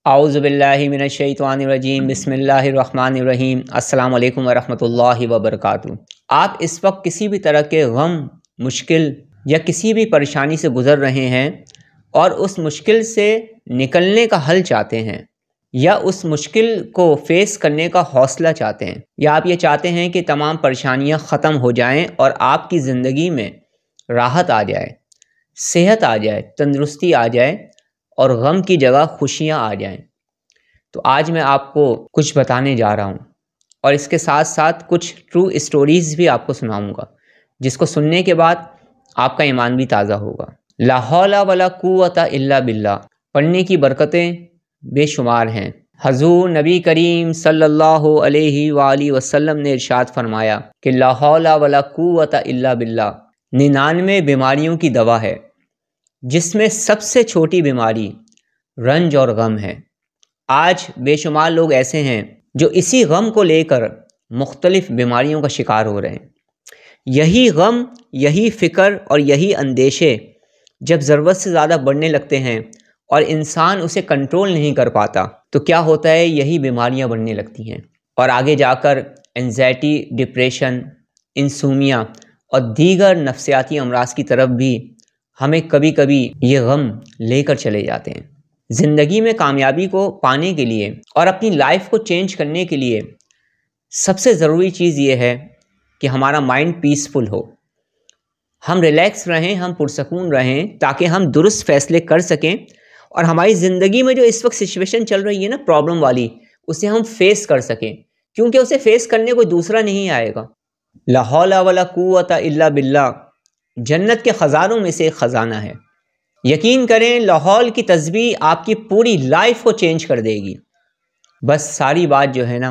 औज़ु बिल्लाहि मिनश्शैतानिर्रजीम बिस्मिल्लाहिर्रहमानिर्रहीम अस्सलामु अलैकुम वरहमतुल्लाहि वबरकातुहू। आप इस वक्त किसी भी तरह के गम, मुश्किल या किसी भी परेशानी से गुज़र रहे हैं और उस मुश्किल से निकलने का हल चाहते हैं या उस मुश्किल को फ़ेस करने का हौसला चाहते हैं, या आप ये चाहते हैं कि तमाम परेशानियाँ ख़त्म हो जाएं और आपकी ज़िंदगी में राहत आ जाए, सेहत आ जाए, तंदुरुस्ती आ जाए और गम की जगह खुशियाँ आ जाएं। तो आज मैं आपको कुछ बताने जा रहा हूँ और इसके साथ साथ कुछ ट्रू स्टोरीज़ भी आपको सुनाऊँगा, जिसको सुनने के बाद आपका ईमान भी ताज़ा होगा। ला हौला वला कुव्वता इल्ला बिल्लाह पढ़ने की बरकतें बेशुमार हैं। हजूर नबी करीम सल्लल्लाहु अलैहि वाली वसल्लम ने इरशाद फरमाया कि ला हौला वला कुव्वता इल्ला बिल्लाह 99 बीमारियों की दवा है, जिसमें सबसे छोटी बीमारी रंज और गम है। आज बेशुमार लोग ऐसे हैं जो इसी गम को लेकर मुख्तलिफ बीमारियों का शिकार हो रहे हैं। यही गम, यही फ़िक्र और यही अंदेशे जब ज़रूरत से ज़्यादा बढ़ने लगते हैं और इंसान उसे कंट्रोल नहीं कर पाता, तो क्या होता है, यही बीमारियां बढ़ने लगती हैं और आगे जाकर एंजाइटी, डिप्रेशन, इंसोमिया और दीगर नफ्सियाती अमराज की तरफ भी हमें कभी कभी ये गम लेकर चले जाते हैं। ज़िंदगी में कामयाबी को पाने के लिए और अपनी लाइफ को चेंज करने के लिए सबसे ज़रूरी चीज़ ये है कि हमारा माइंड पीसफुल हो, हम रिलैक्स रहें, हम पुरसकून रहें, ताकि हम दुरुस्त फ़ैसले कर सकें और हमारी ज़िंदगी में जो इस वक्त सिचुएशन चल रही है ना, प्रॉब्लम वाली, उसे हम फेस कर सकें, क्योंकि उसे फेस करने कोई दूसरा नहीं आएगा। ला हौला वला कुव्वता इल्ला बिल्लाह जन्नत के ख़ज़ानों में से एक ख़ज़ाना है। यकीन करें, लाहौल की तस्बीह आपकी पूरी लाइफ को चेंज कर देगी। बस सारी बात जो है ना,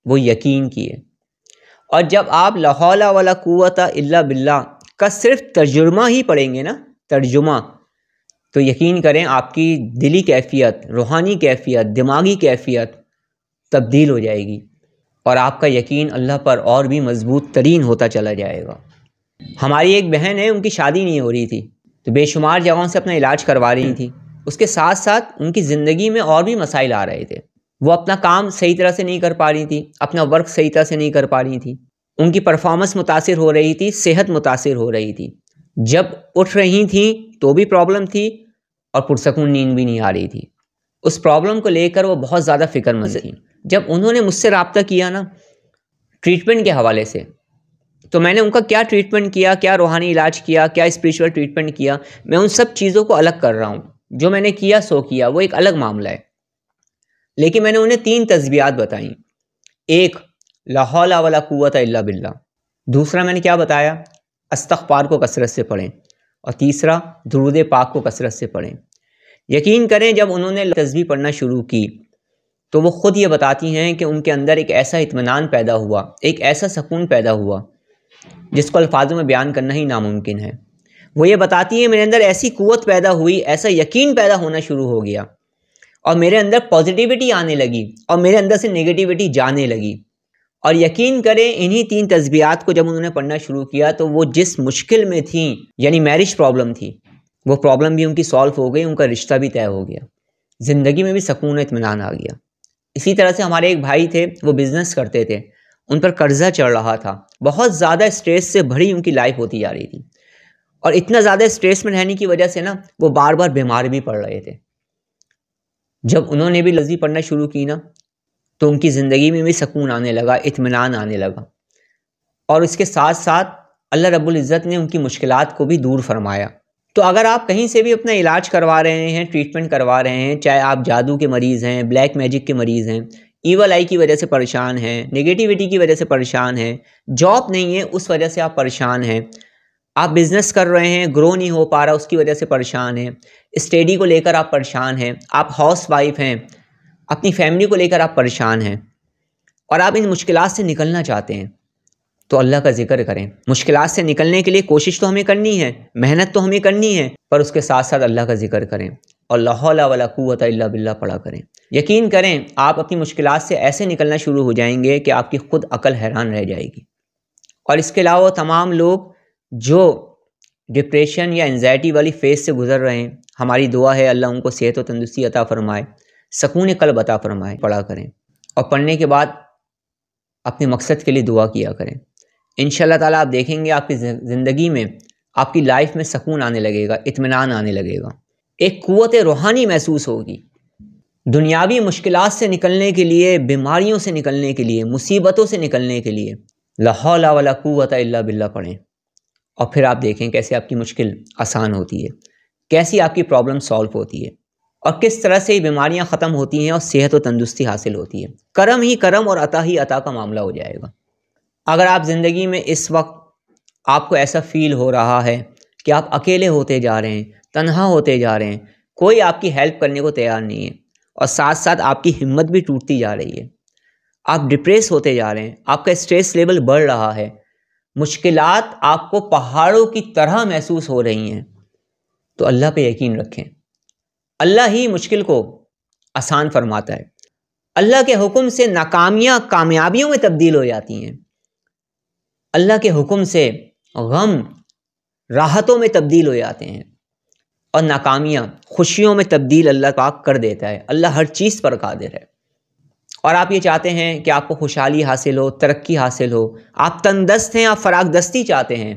वो यकीन की है। और जब आप ला हौला वला कुव्वता इल्ला बिल्लाह का सिर्फ तर्जुमा ही पढ़ेंगे ना, तर्जुमा, तो यकीन करें आपकी दिली कैफियत, रूहानी कैफियत, दिमागी कैफियत तब्दील हो जाएगी और आपका यकीन अल्लाह पर और भी मजबूत तरीन होता चला जाएगा। हमारी एक बहन है, उनकी शादी नहीं हो रही थी, तो बेशुमार जगहों से अपना इलाज करवा रही थी। उसके साथ साथ उनकी ज़िंदगी में और भी मसाइल आ रहे थे। वो अपना काम सही तरह से नहीं कर पा रही थी, अपना वर्क सही तरह से नहीं कर पा रही थी, उनकी परफॉर्मेंस मुतासिर हो रही थी, सेहत मुतासिर हो रही थी। जब उठ रही थी तो भी प्रॉब्लम थी और पुरसकून नींद भी नहीं आ रही थी। उस प्रॉब्लम को लेकर वो बहुत ज़्यादा फ़िक्रमंद थी। जब उन्होंने मुझसे रब्ता किया ना ट्रीटमेंट के हवाले से, तो मैंने उनका क्या ट्रीटमेंट किया, क्या रूहानी इलाज किया, क्या स्पिरिचुअल ट्रीटमेंट किया, मैं उन सब चीज़ों को अलग कर रहा हूँ। जो मैंने किया सो किया, वो एक अलग मामला है। लेकिन मैंने उन्हें 3 तस्बीहात बताई। एक, ला हौला वला कुव्वता इल्ला बिल्लाह। दूसरा मैंने क्या बताया, इस्तिग़फ़ार को कसरत से पढ़ें। और तीसरा, दुरूद पाक को कसरत से पढ़ें। यकीन करें, जब उन्होंने तस्बीह पढ़ना शुरू की तो वो ख़ुद ये बताती हैं कि उनके अंदर एक ऐसा इत्मीनान पैदा हुआ, एक ऐसा सुकून पैदा हुआ जिसको अल्फाजों में बयान करना ही नामुमकिन है। वो ये बताती हैं, मेरे अंदर ऐसी कुव्वत पैदा हुई, ऐसा यकीन पैदा होना शुरू हो गया और मेरे अंदर पॉजिटिविटी आने लगी और मेरे अंदर से नेगेटिविटी जाने लगी। और यकीन करें, इन्हीं 3 तस्बीहात को जब उन्होंने पढ़ना शुरू किया तो वो जिस मुश्किल में थी, यानी मैरिज प्रॉब्लम थी, वो प्रॉब्लम भी उनकी सॉल्व हो गई, उनका रिश्ता भी तय हो गया, ज़िंदगी में भी सुकून इत्मीनान आ गया। इसी तरह से हमारे एक भाई थे, वो बिज़नेस करते थे, उन पर कर्जा चढ़ रहा था, बहुत ज़्यादा स्ट्रेस से भरी उनकी लाइफ होती जा रही थी और इतना ज़्यादा स्ट्रेस में रहने की वजह से ना वो बार बार बीमार भी पड़ रहे थे। जब उन्होंने भी लज़ी पढ़ना शुरू की ना, तो उनकी ज़िंदगी में भी सुकून आने लगा, इत्मीनान आने लगा और इसके साथ साथ अल्लाह रब्बुल इज़्ज़त ने उनकी मुश्किलात को भी दूर फरमाया। तो अगर आप कहीं से भी अपना इलाज करवा रहे हैं, ट्रीटमेंट करवा रहे हैं, चाहे आप जादू के मरीज़ हैं, ब्लैक मैजिक के मरीज़ हैं, ईवल आई की वजह से परेशान हैं, नेगेटिविटी की वजह से परेशान हैं, जॉब नहीं है उस वजह से आप परेशान हैं, आप बिज़नेस कर रहे हैं, ग्रो नहीं हो पा रहा उसकी वजह से परेशान हैं, स्टडी को लेकर आप परेशान हैं, आप हाउस वाइफ हैं, अपनी फैमिली को लेकर आप परेशान हैं और आप इन मुश्किलात से निकलना चाहते हैं, तो अल्लाह का ज़िक्र करें। मुश्किलात से निकलने के लिए कोशिश तो हमें करनी है, मेहनत तो हमें करनी है, पर उसके साथ साथ अल्लाह का ज़िक्र करें और ला हौला वला कुव्वता इल्ला बिल्लाह पढ़ा करें। यकीन करें, आप अपनी मुश्किलात से ऐसे निकलना शुरू हो जाएंगे कि आपकी खुद अकल हैरान रह जाएगी। और इसके अलावा तमाम लोग जो डिप्रेशन या एंजाइटी वाली फेज़ से गुज़र रहे हैं, हमारी दुआ है अल्लाह उनको सेहत और तंदुरुस्ती अता फ़रमाए, سکون قلب عطا فرمائے۔ پڑھا کریں اور پڑھنے کے بعد اپنے مقصد کے لیے دعا کیا کریں۔ انشاءاللہ تعالیٰ آپ دیکھیں گے آپ کی زندگی میں، آپ کی لائف میں سکون آنے لگے گا، اطمینان آنے لگے گا، ایک قوت روحانی محسوس ہوگی۔ دنیاوی مشکلات سے نکلنے کے لیے، بیماریوں سے نکلنے کے لیے، مصیبتوں سے نکلنے کے لیے لا حول ولا قوت الا باللہ پڑھیں، اور پھر آپ دیکھیں کیسے آپ کی مشکل آسان ہوتی ہے، کیسی آپ کی پرابلم سالو ہوتی ہے، اور کس طرح سے بیماریاں ختم ہوتی ہیں اور صحت و تندرستی حاصل ہوتی ہے۔ کرم ہی کرم اور عطا ہی عطا کا معاملہ ہو جائے گا۔ اگر آپ زندگی میں اس وقت آپ کو ایسا فیل ہو رہا ہے کہ آپ اکیلے ہوتے جا رہے ہیں، تنہا ہوتے جا رہے ہیں، کوئی آپ کی ہیلپ کرنے کو تیار نہیں ہے، اور ساتھ ساتھ آپ کی ہمت بھی ٹوٹتی جا رہی ہے، آپ ڈپریس ہوتے جا رہے ہیں، آپ کا اسٹریس لیول بڑھ رہا ہے، مشکلات آپ کو پہاڑوں کی طرح محسوس ہو رہی ہیں، تو اللہ پہ یقین رکھیں۔ اللہ ہی مشکل کو آسان فرماتا ہے۔ اللہ کے حکم سے ناکامیاں کامیابیوں میں تبدیل ہو جاتی ہیں، اللہ کے حکم سے غم راحتوں میں تبدیل ہو جاتے ہیں، اور ناکامیاں خوشیوں میں تبدیل اللہ پاک کر دیتا ہے۔ اللہ ہر چیز پر قادر ہے۔ اور آپ یہ چاہتے ہیں کہ آپ کو خوشحالی حاصل ہو، ترقی حاصل ہو، آپ تندرست ہیں، آپ فراغ دستی چاہتے ہیں،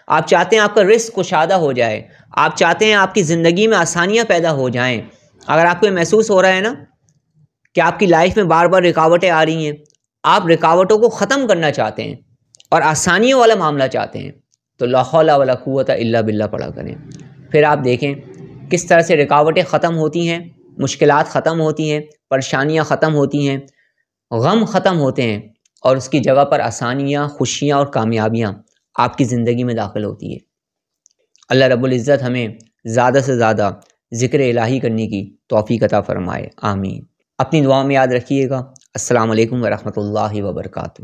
آپ چاہتے ہیں آپ کا رزق کشادہ ہو جائے، آپ چاہتے ہیں آپ کی زندگی میں آسانیاں پیدا ہو جائیں۔ اگر آپ کو یہ محسوس ہو رہا ہے نا کہ آپ کی لائف میں بار بار رکاوٹیں آ رہی ہیں، آپ رکاوٹوں کو ختم کرنا چاہتے ہیں اور آسانیوں والا معاملہ چاہتے ہیں، تو لا حول ولا قوت الا باللہ پڑھا کریں۔ پھر آپ دیکھیں کس طرح سے رکاوٹیں ختم ہوتی ہیں، مشکلات ختم ہوتی ہیں، پریشانیاں ختم ہوتی ہیں، غم ختم ہوتے ہیں، اور اس کی جگہ پر آسانیاں، خوشیاں اور کامیابیاں آپ کی زندگی میں داخل ہوتی ہے۔ اللہ رب العزت ہمیں زیادہ سے زیادہ ذکر الہی کرنے کی توفیق عطا فرمائے، آمین۔ اپنی دعا میں یاد رکھیے گا۔ السلام علیکم ورحمۃ اللہ وبرکاتہ۔